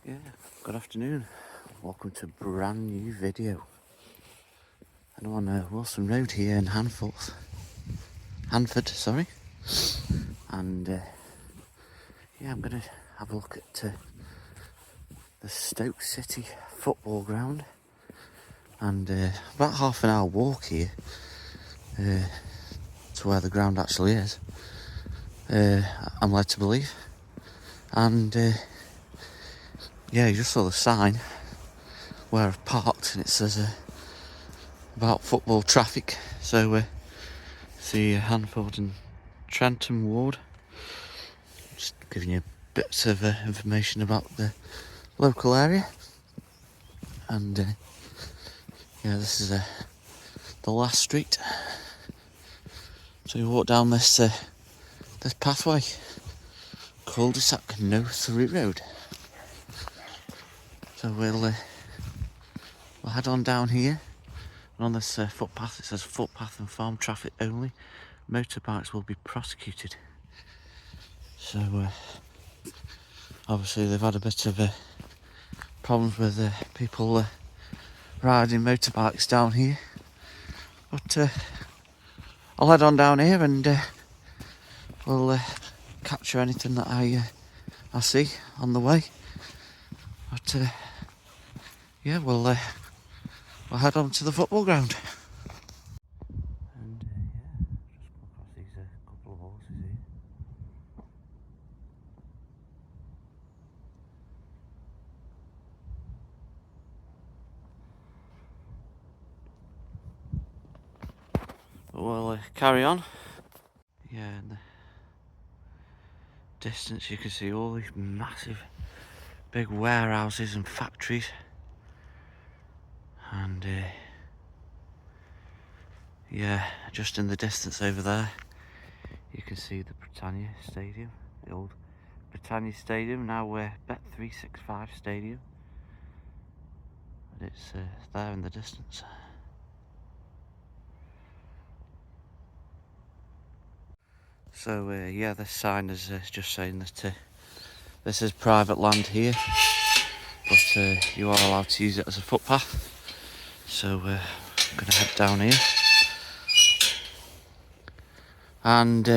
Yeah, good afternoon. Welcome to a brand new video. I'm on Wilson Road here in Hanford, sorry. And yeah, I'm going to have a look at the Stoke City football ground. And about half an hour walk here to where the ground actually is, I'm led to believe. And yeah, you just saw the sign where I've parked, and it says about football traffic. So see Hanford and Trenton Ward. Just giving you bits of information about the local area. And yeah, this is the last street. So you walk down this pathway, cul-de-sac, no through road. So we'll head on down here. And on this footpath, it says footpath and farm traffic only. Motorbikes will be prosecuted. So obviously they've had a bit of problems with people riding motorbikes down here. But I'll head on down here and we'll capture anything that I see on the way. But yeah, we'll head on to the football ground. And yeah, just come across these couple of horses here. But we'll carry on. Yeah, in the distance you can see all these massive big warehouses and factories. And yeah, just in the distance over there you can see the Britannia Stadium, the old Britannia Stadium, now Bet365 Stadium. And it's there in the distance. So yeah, this sign is just saying that this is private land here, but you are allowed to use it as a footpath. So I'm going to head down here. And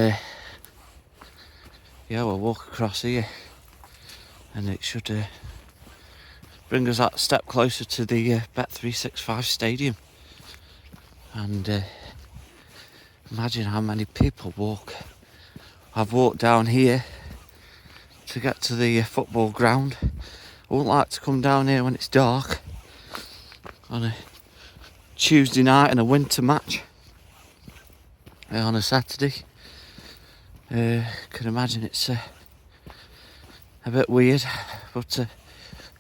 yeah, we'll walk across here, and it should bring us that step closer to the Bet365 Stadium. And imagine how many people have walked down here to get to the football ground. I wouldn't like to come down here when it's dark on a Tuesday night in a winter match on a Saturday. Can imagine it's a bit weird, but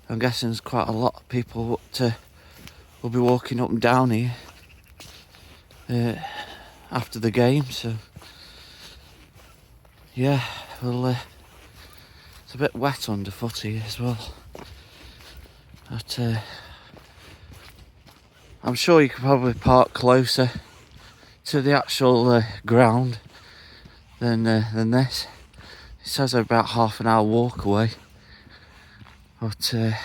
I'm guessing there's quite a lot of people that will be walking up and down here after the game. So yeah, well, it's a bit wet underfoot here as well, but I'm sure you could probably park closer to the actual ground than this. It says about half an hour walk away, but yeah,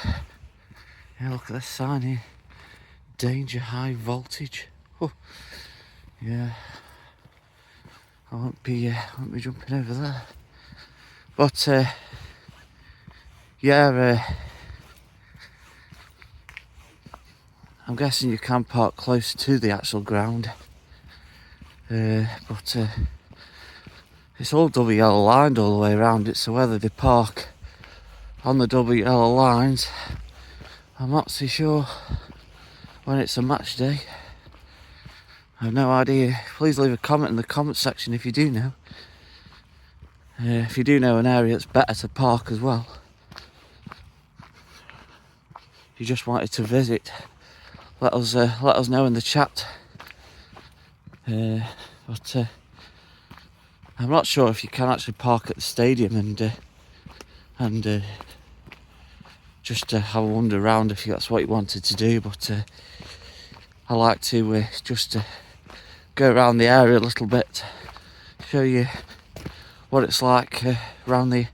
look at this sign here, danger high voltage. Oh, yeah, I won't be jumping over there. But yeah, I'm guessing you can park close to the actual ground, but it's all double yellow lined all the way around it, so whether they park on the double yellow lines, I'm not so sure when it's a match day. I have no idea. Please leave a comment in the comment section if you do know. If you do know an area that's better to park as well. If you just wanted to visit, let us know in the chat. But I'm not sure if you can actually park at the stadium and just have a wander around if that's what you wanted to do. But I like to just go around the area a little bit, show you what it's like around the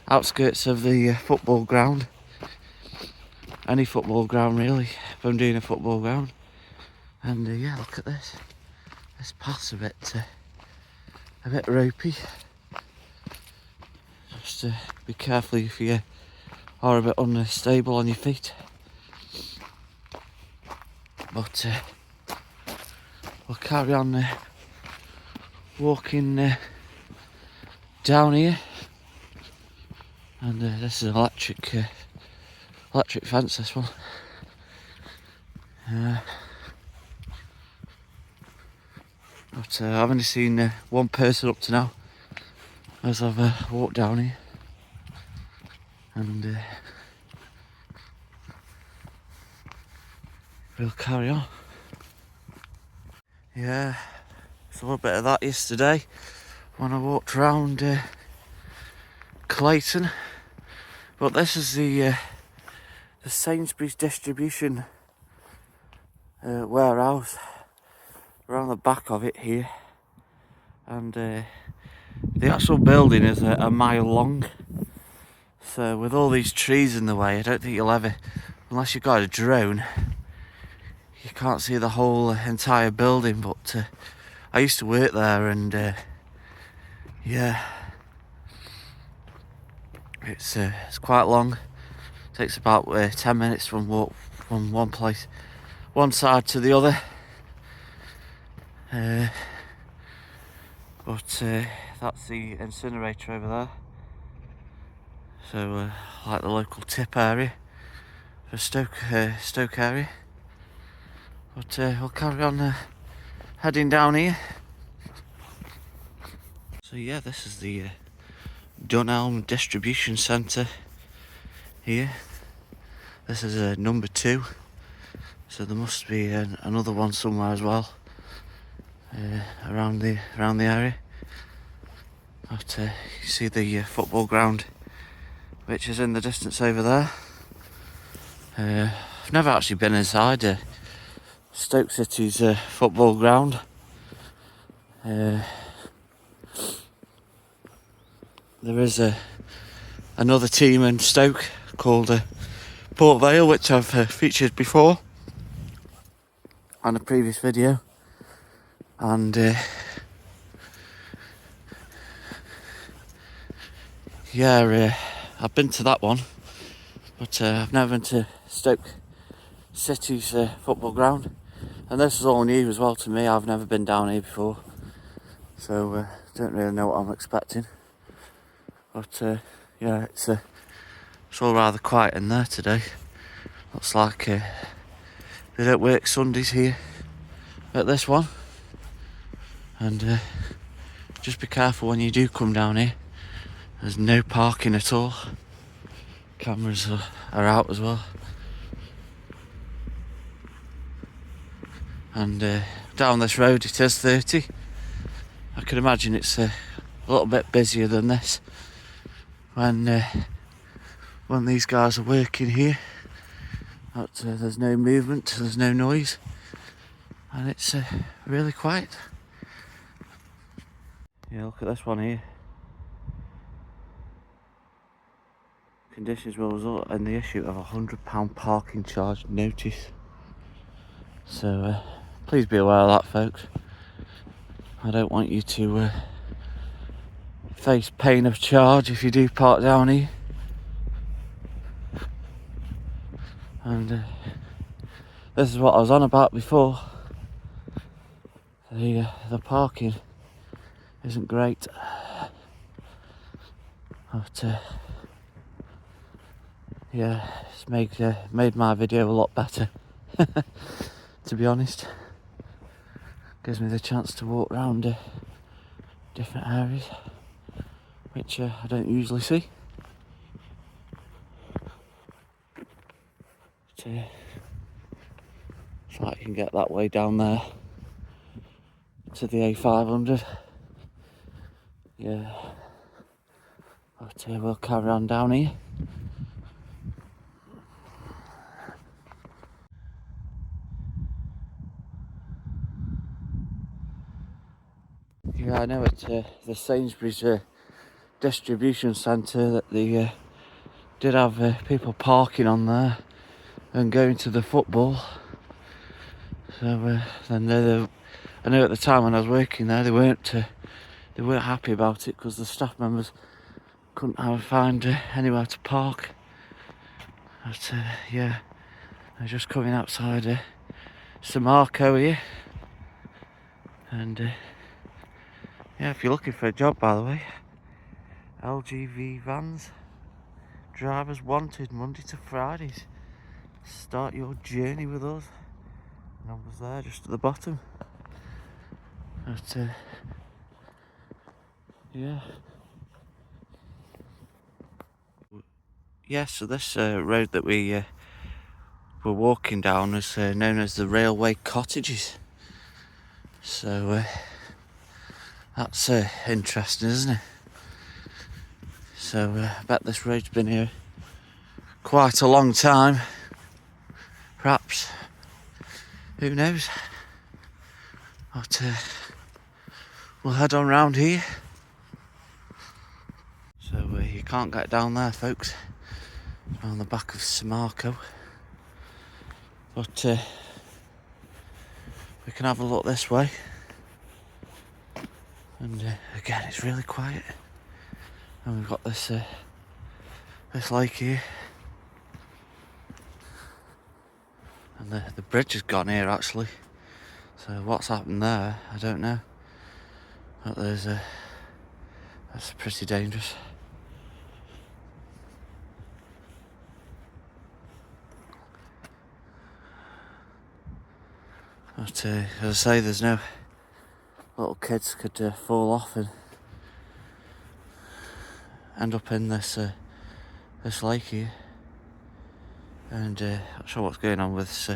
outskirts of the football ground. any football ground really, if I'm doing a football ground. And yeah, look at this. This path's a bit ropey. Just be careful if you are a bit unstable on your feet. But we'll carry on walking down here. And this is an electric fence, this one. But I've only seen one person up to now as I've walked down here. And we'll carry on. Yeah, saw a little bit of that yesterday when I walked around Clayton. But this is the Sainsbury's distribution warehouse around the back of it here. And the actual building is a mile long. So with all these trees in the way, I don't think you'll ever, unless you've got a drone, you can't see the whole entire building. But I used to work there, and yeah, it's quite long. It takes about 10 minutes from walk from one side to the other. But that's the incinerator over there. So like the local tip area for Stoke area. But we'll carry on heading down here. So yeah, this is the Dunelm distribution centre here. This is number 2, so there must be another one somewhere as well around the area. But you see the football ground, which is in the distance over there. I've never actually been inside Stoke City's football ground. There is another team in Stoke called Port Vale, which I've featured before on a previous video. And yeah, I've been to that one, but I've never been to Stoke City's football ground. And this is all new as well to me. I've never been down here before, so don't really know what I'm expecting. But yeah, it's all rather quiet in there today. Looks like they don't work Sundays here at this one. And just be careful when you do come down here. There's no parking at all. Cameras are out as well. And down this road it is 30. I can imagine it's a little bit busier than this when these guys are working here. But there's no movement, there's no noise, and it's really quiet. Yeah, look at this one here. Conditions will result in the issue of £100 parking charge notice. So please be aware of that, folks. I don't want you to face pain of charge if you do park down here. And this is what I was on about before. The parking isn't great. But yeah, it's made my video a lot better. To be honest, gives me the chance to walk around different areas, which I don't usually see. But it's like you can get that way down there to the A500. Yeah, but we'll carry on down here. Yeah, I know it's the Sainsbury's distribution centre that they did have people parking on there and going to the football. So then I know at the time when I was working there, they weren't happy about it because the staff members couldn't find anywhere to park. But yeah, they're just coming outside Samarco here, and yeah, if you're looking for a job, by the way, LGV vans, drivers wanted Monday to Fridays. Start your journey with us. Numbers there just at the bottom. But yeah, so this road that we were walking down is known as the Railway Cottages. So that's interesting, isn't it? So I bet this road's been here quite a long time. Perhaps, who knows? But we'll head on round here. So you can't get down there, folks, on the back of Samarco. But we can have a look this way. And again, it's really quiet. And we've got this lake here. And the bridge has gone here, actually. So what's happened there, I don't know. But that's pretty dangerous. But as I say, there's no little kids could fall off and end up in this lake here. And not sure what's going on with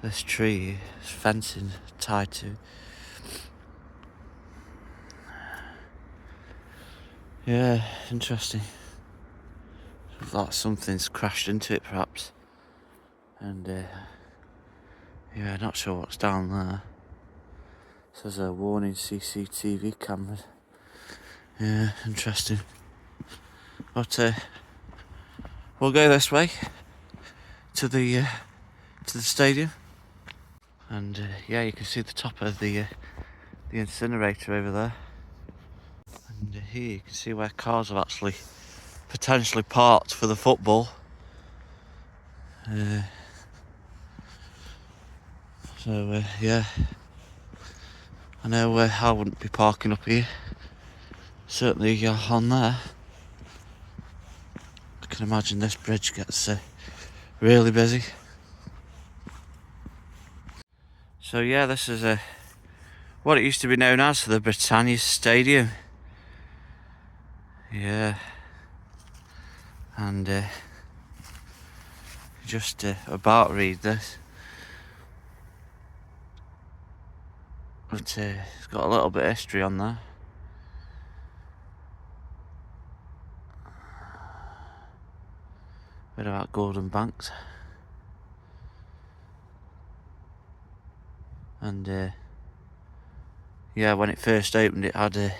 this tree. It's fencing tied to. Yeah, interesting. Like something's crashed into it, perhaps. And yeah, not sure what's down there. It says a warning CCTV cameras. Yeah, interesting. But we'll go this way to the stadium, and yeah, you can see the top of the incinerator over there, and here you can see where cars have actually potentially parked for the football. So yeah, I know I wouldn't be parking up here. Certainly on there. I can imagine this bridge gets really busy. So yeah, this is what it used to be known as, the Britannia Stadium. Yeah. And just about to read this. But it's got a little bit of history on there. Bit about Gordon Banks. And yeah, when it first opened, it had the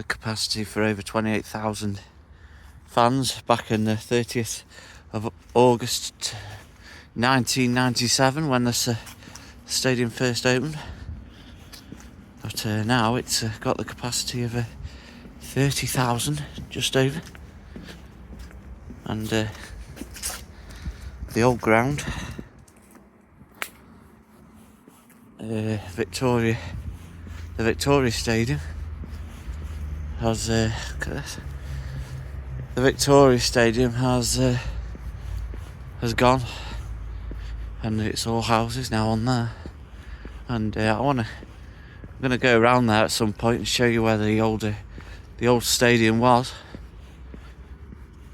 capacity for over 28,000 fans back in the 30th of August 1997 when this stadium first opened. But now it's got the capacity of 30,000, just over. And the old ground, the Victoria Stadium has look at this. The Victoria Stadium has gone, and it's all houses now on there. And I'm gonna go around there at some point and show you where the old stadium was.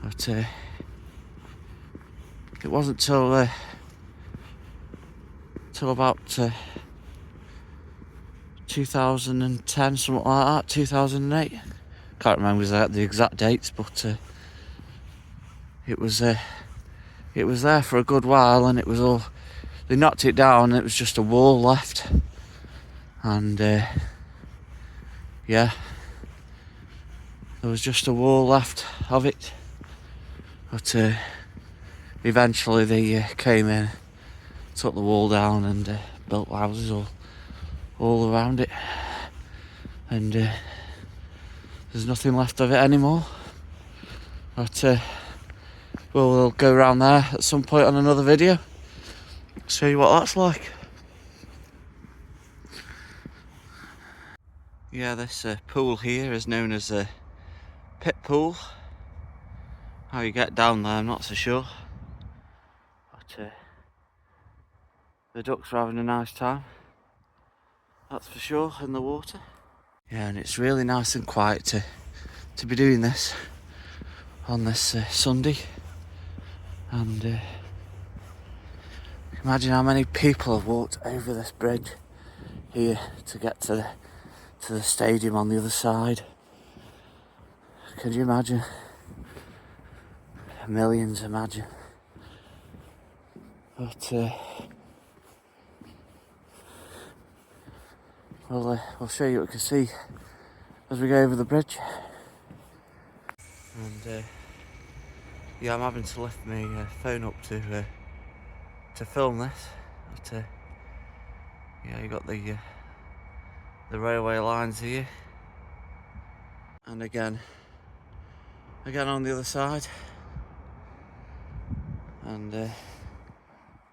But it wasn't till about 2010, something like that, 2008. Can't remember the exact dates, but it was there for a good while, and it was all, they knocked it down and it was just a wall left. And yeah, there was just a wall left of it. But eventually they came in, took the wall down and built houses all around it, and there's nothing left of it anymore. But we'll go around there at some point on another video, show you what that's like. Yeah, this pool here is known as a pit pool. How you get down there, I'm not so sure. But the ducks are having a nice time, that's for sure, in the water. Yeah, and it's really nice and quiet to be doing this on this Sunday. And imagine how many people have walked over this bridge here to get to the stadium on the other side. Could you imagine? Millions, imagine. But we'll show you what we can see as we go over the bridge. And yeah, I'm having to lift my phone up to film this. But yeah, you got the railway lines here, and again on the other side, and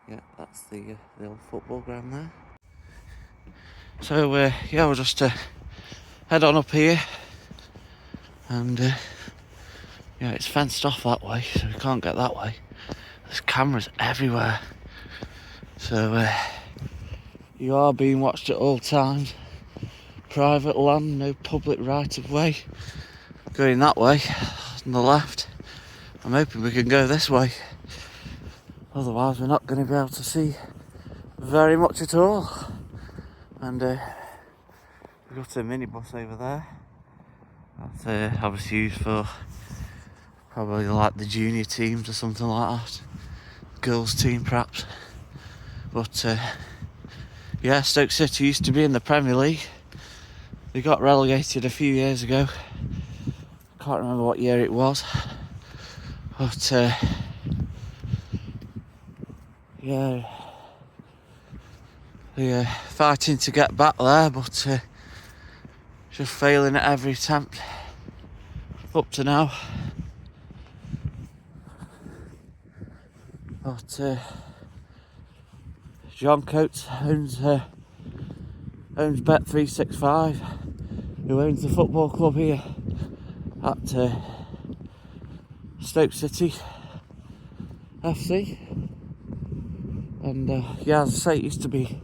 yeah, that's the old football ground there. So yeah, we'll just head on up here, and yeah, it's fenced off that way, so we can't get that way. There's cameras everywhere, so you are being watched at all times. Private land, no public right of way. Going that way on the left. I'm hoping we can go this way, otherwise we're not going to be able to see very much at all. And we've got a minibus over there. That's obviously used for probably like the junior teams or something like that. Girls team perhaps. But yeah, Stoke City used to be in the Premier League. They got relegated a few years ago. Can't remember what year it was. But yeah, they're fighting to get back there, but just failing at every attempt up to now. But John Coates owns Bet365, who owns the football club here at Stoke City FC. And yeah, as I say, it used to be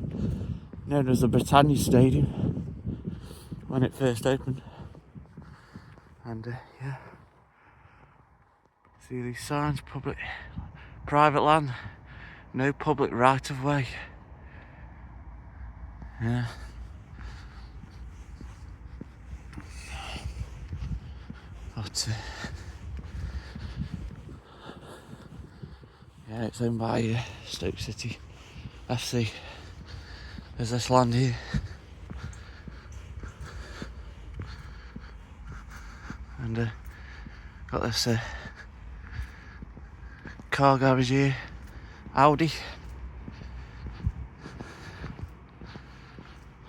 known as the Britannia Stadium when it first opened. And yeah, see these signs: public, private land, no public right of way. Yeah. But yeah, it's owned by Stoke City FC. There's this land here. And got this car garage here, Audi.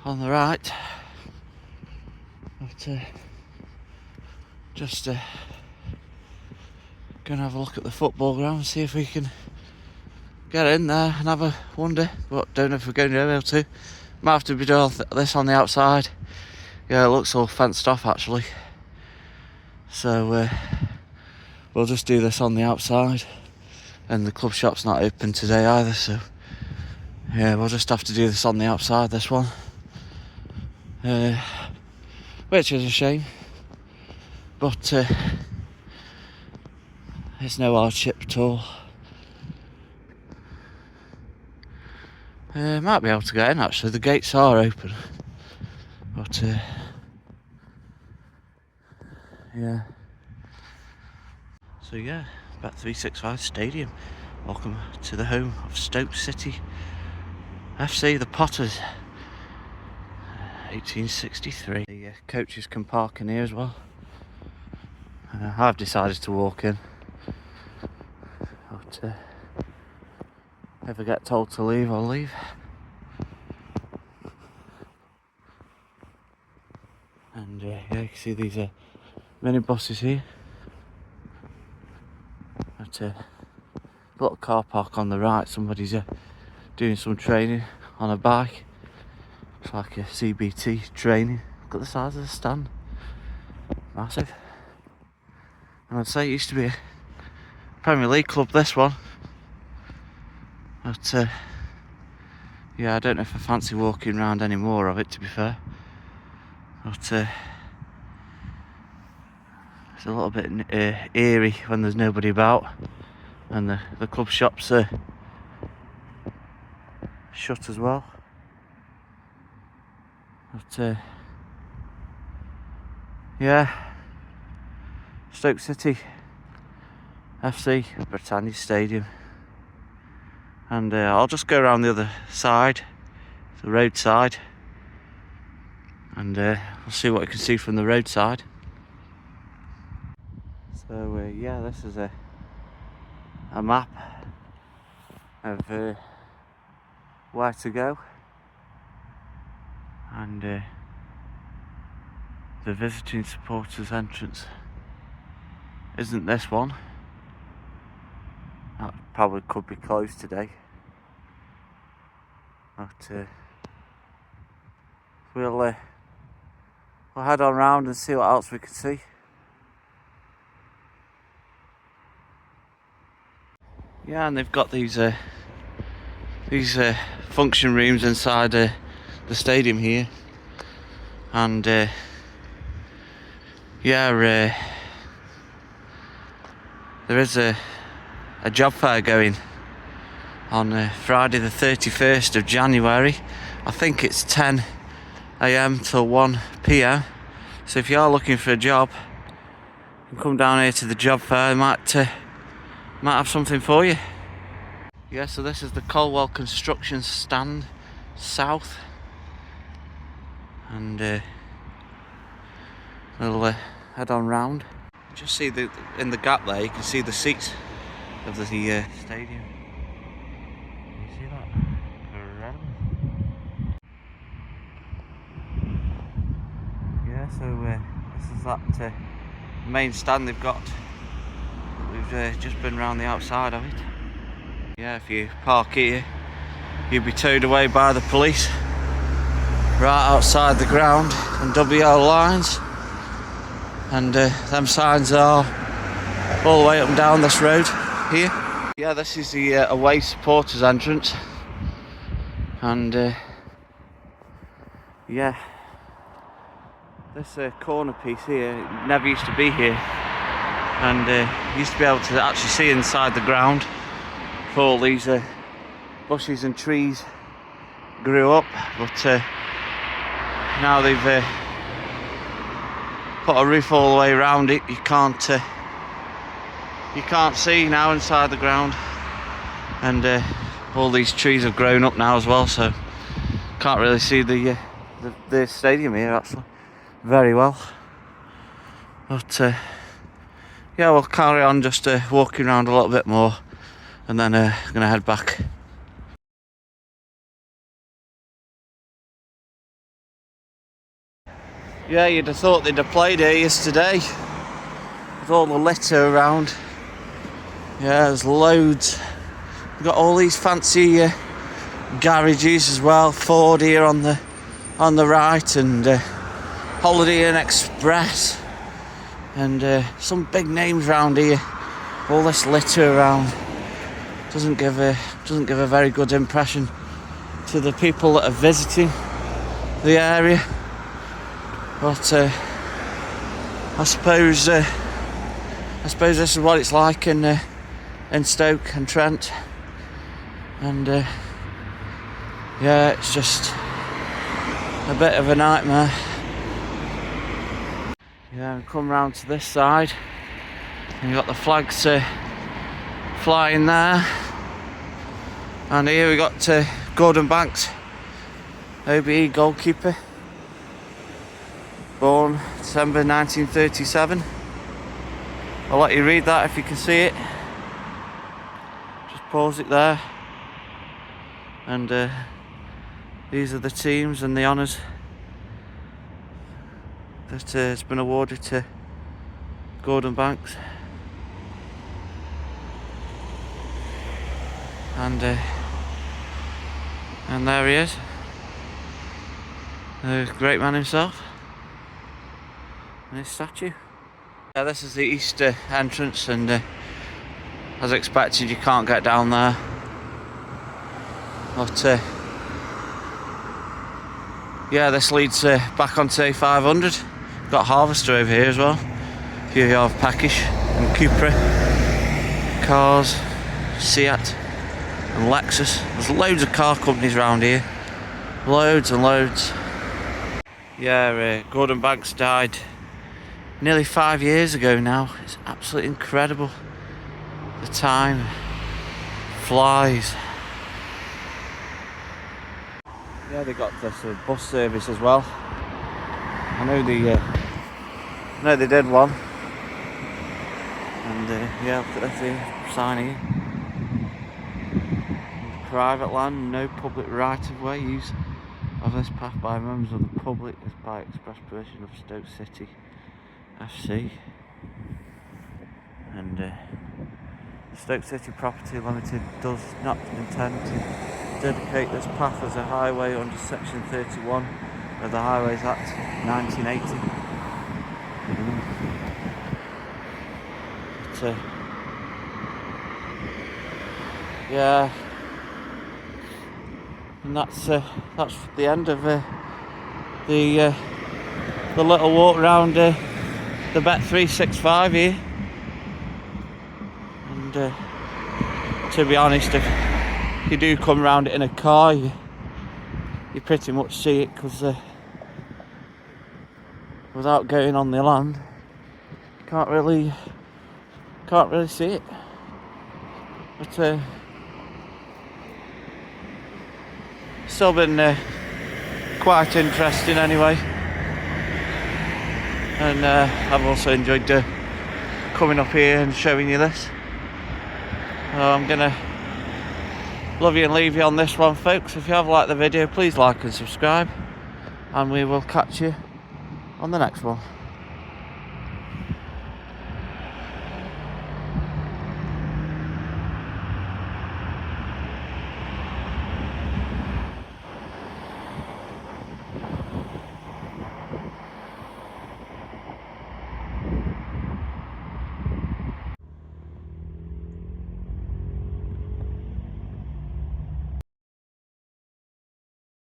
On the right. But just gonna have a look at the football ground, see if we can get in there and have a wander, but don't know if we're going to be able to. Might have to be doing this on the outside. Yeah, it looks all fenced off actually, so we'll just do this on the outside, and the club shop's not open today either, so yeah, we'll just have to do this on the outside, this one, which is a shame, but it's no hardship at all. Might be able to get in actually, the gates are open, but yeah. So yeah, Bet365 Stadium. Welcome to the home of Stoke City FC, the Potters. 1863. The coaches can park in here as well. I've decided to walk in, but If I get told to leave, I'll leave. And yeah, you can see these minibuses here. At a little car park on the right, somebody's doing some training on a bike. It's like a CBT training. Look at the size of the stand. Massive. And I'd say it used to be a Premier League club, this one. But yeah, I don't know if I fancy walking around any more of it, to be fair. But it's a little bit eerie when there's nobody about, and the club shops are shut as well. But yeah, Stoke City FC, Britannia Stadium. And I'll just go around the other side, the roadside, and we'll see what you can see from the roadside. So yeah, this is a map of where to go, and the visiting supporters entrance isn't this one. That probably could be closed today, but we'll head on round and see what else we can see. Yeah, and they've got these function rooms inside the stadium here, and yeah, there is a job fair going on Friday the 31st of January. I think it's 10 AM till 1 PM. So if you are looking for a job, you can come down here to the job fair. Might have something for you. Yeah, so this is the Colwell Construction Stand South, and we'll head on round. Just see in the gap there, you can see the seats of the stadium. Can you see that? Incredible. Yeah, so this is that main stand they've got. We've just been round the outside of it. Yeah, if you park here, you'll be towed away by the police right outside the ground and WL lines. And them signs are all the way up and down this road here. Yeah, this is the away supporters entrance. And yeah, this corner piece here never used to be here. And you used to be able to actually see inside the ground before all these bushes and trees grew up, but now they've put a roof all the way around it. You can't see now inside the ground, and all these trees have grown up now as well, so can't really see the stadium here actually very well. But yeah, we'll carry on just walking around a little bit more, and then gonna head back. Yeah, you'd have thought they'd have played here yesterday with all the litter around. Yeah, there's loads. We've got all these fancy garages as well. Ford here on the right, and Holiday Inn Express, and some big names around here. All this litter around doesn't give a very good impression to the people that are visiting the area. But I suppose this is what it's like in Stoke and Trent, and yeah, it's just a bit of a nightmare. Yeah, and come round to this side, and you've got the flags flying there, and here we got Gordon Banks, OBE goalkeeper, born December 1937. I'll let you read that if you can see it. Just pause it there. And these are the teams and the honours that has been awarded to Gordon Banks. And there he is, the great man himself, and his statue. Yeah, this is the east entrance, and as expected, you can't get down there. But yeah, this leads back onto A500. Got Harvester over here as well. Here you have Peckish and Cupra cars, Seat and Lexus. There's loads of car companies around here, loads and loads. Yeah, Gordon Banks died nearly 5 years ago now. It's absolutely incredible. The time flies. Yeah, they got this bus service as well. I know they did one. And yeah, look at the sign here. Private land, no public right of way. Use of this path by members of the public is by express permission of Stoke City FC. And Stoke City Property Limited does not intend to dedicate this path as a highway under section 31 of the Highways Act 1980. But, yeah, and that's the end of the little walk around the Bet365 here. And to be honest, if you do come around it in a car, you pretty much see it, because without going on the land, you can't really see it. But still been quite interesting anyway, and I've also enjoyed coming up here and showing you this. I'm gonna love you and leave you on this one, folks. If you have liked the video, please like and subscribe, and we will catch you on the next one.